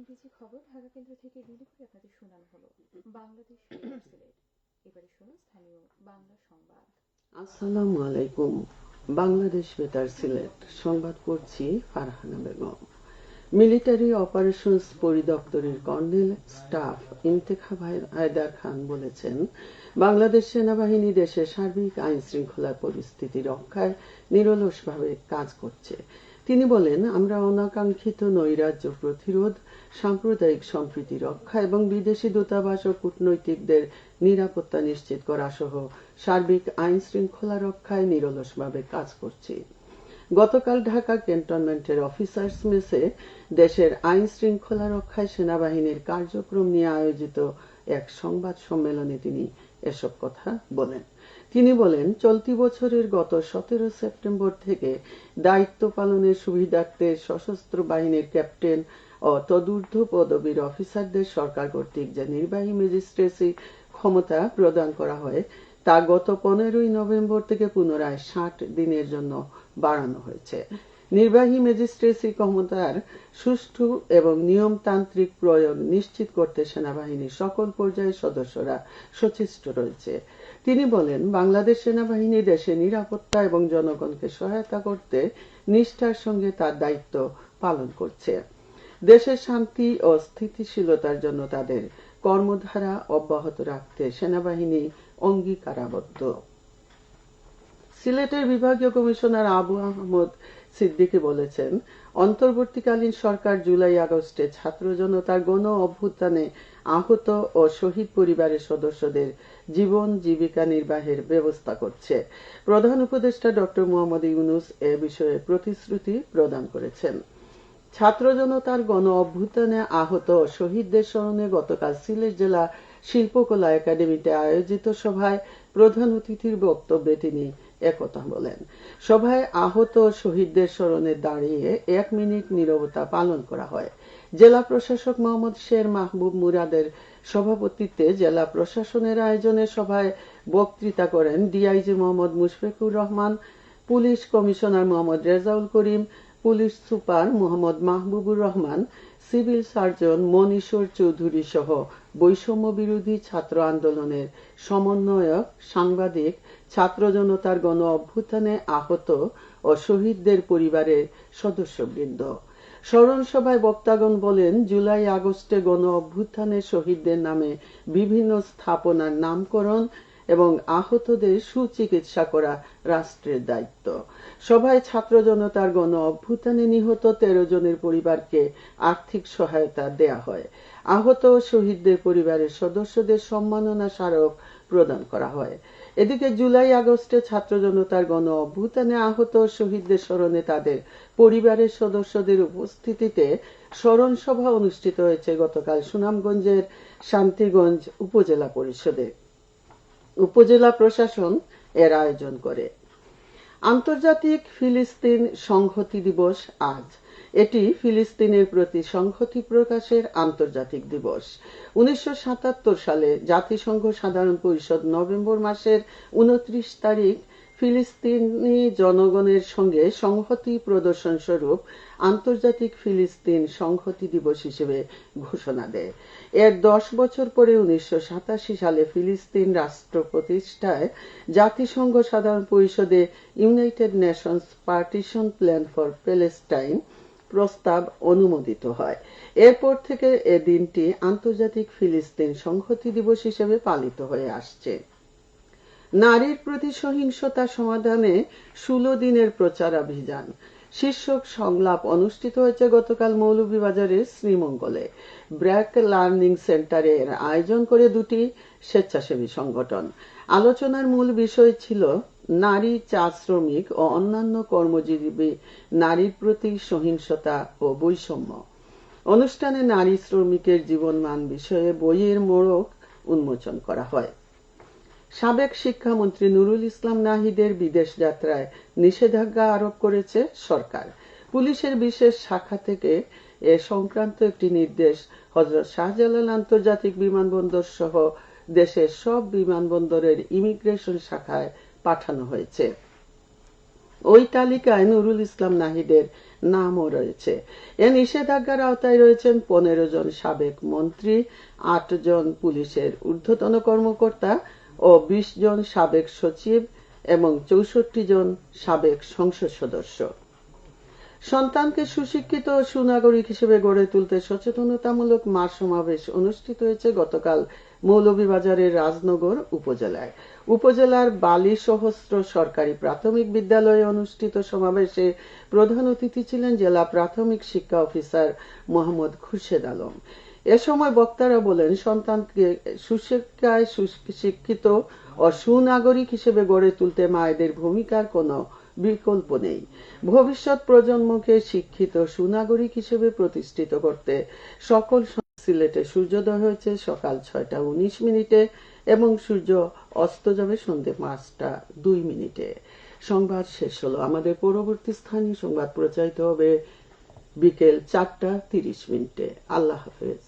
ইংরেজি খবর ঢাকা কেন্দ্র থেকে বিলি করে আপনাদের শোনানো হলো বাংলাদেশ বেতার সিলেট। এবারে শুনুন স্থানীয় বাংলা সংবাদ। আসসালামু আলাইকুম। বাংলাদেশ বেতার সিলেট সংবাদ পড়ছি ফারহানা বেগম। মিলিটারি অপারেশনস পরিদপ্তরের কর্নেল স্টাফ ইন্তেখাব হায়দার খান বলেছেন, বাংলাদেশ সেনাবাহিনী দেশের সার্বিক আইন শৃঙ্খলার পরিস্থিতি রক্ষায় নিরলসভাবে কাজ করছে। তিনি বলেন, আমরা অনাকাঙ্ক্ষিত নৈরাজ্য প্রতিরোধ, সাম্প্রদায়িক সম্প্রীতি রক্ষা এবং বিদেশি দূতাবাস ও কূটনৈতিকদের নিরাপত্তা নিশ্চিত করা সহ সার্বিক আইন শৃঙ্খলা রক্ষায় নিরলসভাবে কাজ করছি। গতকাল ঢাকা ক্যান্টনমেন্টের অফিসার্স মেসে দেশের আইন শৃঙ্খলা রক্ষায় সেনাবাহিনীর কার্যক্রম নিয়ে আয়োজিত এক সংবাদ সম্মেলনে তিনি এসব কথা বলেন। তিনি বলেন, চলতি বছরের গত 17 সেপ্টেম্বর থেকে দায়িত্ব পালনের সুবিধার্থে সশস্ত্র বাহিনীর ক্যাপ্টেন ও তদূর্ধ্ব পদবীর অফিসারদের সরকার কর্তৃক যে নির্বাহী ম্যাজিস্ট্রেসি ক্ষমতা প্রদান করা হয় তা গত 15 নভেম্বর থেকে পুনরায় 60 দিনের জন্য বাড়ানো হয়েছে। নির্বাহী ম্যাজিস্ট্রেসি ক্ষমতার সুষ্ঠু এবং নিয়মতান্ত্রিক প্রয়োগ নিশ্চিত করতে সেনাবাহিনীর সকল পর্যায়ের সদস্যরা সচেষ্ট রয়েছে। তিনি বলেন, বাংলাদেশ সেনাবাহিনী দেশে নিরাপত্তা এবং জনগণকে সহায়তা করতে নিষ্ঠার সঙ্গে তার দায়িত্ব পালন করছে। দেশের শান্তি ও স্থিতিশীলতার জন্য তাদের কর্মধারা অব্যাহত রাখতে সেনাবাহিনী অঙ্গীকারাবদ্ধ। সিলেটের বিভাগীয় কমিশনার আবু আহমদ সিদ্দিকী বলেছেন, অন্তর্বর্তীকালীন সরকার জুলাই আগস্টে ছাত্র জনতার গণ অভ্যুত্থানে আহত ও শহীদ পরিবারের সদস্যদের জীবন জীবিকা নির্বাহের ব্যবস্থা করছে। প্রধান উপদেষ্টা ডক্টর মোহাম্মদ ইউনূস এ বিষয়ে প্রতিশ্রুতি প্রদান করেছেন। ছাত্র জনতার গণ অভ্যুত্থানে আহত ও শহীদদের স্মরণে গতকাল সিলেট জেলা শিল্পকলা একাডেমিতে আয়োজিত সভায় প্রধান অতিথির বক্তব্যে তিনি একথা বলেন। সভায় আহত শহীদদের স্মরণে দাঁড়িয়ে 1 মিনিট নীরবতা পালন করা হয়। জেলা প্রশাসক মোহাম্মদ শের মাহবুব মুরাদের সভাপতিত্বে জেলা প্রশাসনের আয়োজনে সভায় বক্তৃতা করেন DIG Mohammad Mushfiqur Rahman, police commissioner Mohammad Rezaul Karim, police super Mohammad Mahbubur Rahman, civil surgeon Moniswar Chowdhury সহ বৈষম্য বিরোধী ছাত্র আন্দোলনের সমন্বয়ক, সাংবাদিক, ছাত্র জনতার গণ অভ্যুত্থানে আহত ও শহীদদের পরিবারের সদস্যবৃন্দ। স্মরণ সভায় বক্তাগণ বলেন, জুলাই আগস্টে গণ অভ্যুত্থানে শহীদদের নামে বিভিন্ন স্থাপনার নামকরণ এবং আহতদের সুচিকিৎসা করা রাষ্ট্রের দায়িত্ব। সভায় ছাত্র জনতার গণ অভ্যুত্থানে নিহত 13 জনের পরিবারকে আর্থিক সহায়তা দেয়া হয়। আহত ও শহীদদের পরিবারের সদস্যদের সম্মাননা স্মারক প্রদান করা হয়। এদিকে জুলাই আগস্টে ছাত্র জনতার গণ অভ্যুত্থানে আহত ও শহীদদের স্মরণে তাদের পরিবারের সদস্যদের উপস্থিতিতে স্মরণ সভা অনুষ্ঠিত হয়েছে গতকাল সুনামগঞ্জের শান্তিগঞ্জ উপজেলা পরিষদে। উপজেলা প্রশাসন এর আয়োজন করে। আন্তর্জাতিক ফিলিস্তিন সংহতি দিবস আজ। এটি ফিলিস্তিনের প্রতি সংহতি প্রকাশের আন্তর্জাতিক দিবস। 1977 সালে জাতিসংঘ সাধারণ পরিষদ নভেম্বর মাসের 29 তারিখ ফিলিস্তিনি জনগণের সঙ্গে সংহতি প্রদর্শন স্বরূপ আন্তর্জাতিক ফিলিস্তিন সংহতি দিবস হিসেবে ঘোষণা দেয়। এর 10 বছর পরে 1987 সালে ফিলিস্তিন রাষ্ট্র প্রতিষ্ঠায় জাতিসংঘ সাধারণ পরিষদে United Nations partition plan for Palestine প্রস্তাব অনুমোদিত হয়। এরপর থেকে এ দিনটি আন্তর্জাতিক ফিলিস্তিন সংহতি দিবস হিসেবে পালিত হয়ে আসছে। নারীর প্রতি সহিংসতা সমাধানে 16 দিনের প্রচারাভিযান শীর্ষক সংলাপ অনুষ্ঠিত হয়েছে গতকাল মৌলভীবাজারের শ্রীমঙ্গলে। ব্র্যাক লার্নিং সেন্টারে এর আয়োজন করে দুটি স্বেচ্ছাসেবী সংগঠন। আলোচনার মূল বিষয় ছিল নারী চা শ্রমিক ও অন্যান্য কর্মজীবী নারীর প্রতি সহিংসতা ও বৈষম্য। অনুষ্ঠানে নারী শ্রমিকের জীবনমান বিষয়ে বইয়ের মোড়ক উন্মোচন করা হয়। সাবেক শিক্ষামন্ত্রী নুরুল ইসলাম নাহিদের বিদেশ যাত্রায় নিষেধাজ্ঞা আরোপ করেছে সরকার। পুলিশের বিশেষ শাখা থেকে এ সংক্রান্ত একটি নির্দেশ হযরত শাহজালাল আন্তর্জাতিক বিমানবন্দর সহ দেশের সব বিমানবন্দরের ইমিগ্রেশন শাখায় পাঠানো হয়েছে। ওই তালিকায় নুরুল ইসলাম নাহিদের নামও রয়েছে। এ নিষেধাজ্ঞার আওতায় রয়েছেন 15 জন সাবেক মন্ত্রী, 8 জন পুলিশের ঊর্ধ্বতন কর্মকর্তা ও 20 জন সাবেক সচিব এবং 64 জন সাবেক সংসদ সদস্য। সন্তানকে সুশিক্ষিত ও সুনাগরিক হিসেবে গড়ে তুলতে সচেতনতামূলক মাস সমাবেশ অনুষ্ঠিত হয়েছে গতকাল মৌলভীবাজারের রাজনগর উপজেলায়। উপজেলার বালি সহস্র সরকারি প্রাথমিক বিদ্যালয়ে অনুষ্ঠিত সমাবেশে প্রধান অতিথি ছিলেন জেলা প্রাথমিক শিক্ষা অফিসার মোহাম্মদ খুরশেদ আলম। এ সময় বক্তারা বলেন, সন্তানকে সুশিক্ষায় শিক্ষিত ও সুনাগরিক হিসেবে গড়ে তুলতে মায়েদের ভূমিকার কোনো বিকল্প নেই। ভবিষ্যৎ প্রজন্মকে শিক্ষিত সুনাগরিক হিসেবে প্রতিষ্ঠিত করতে সকল সিলেটে সূর্যোদয় হয়েছে সকাল 6:19 এবং সূর্য অস্ত যাবে সন্ধ্যে 5:02। সংবাদ শেষ হলো। আমাদের পরবর্তী স্থানীয় সংবাদ প্রচারিত হবে বিকেল 4:30। আল্লাহ হাফেজ।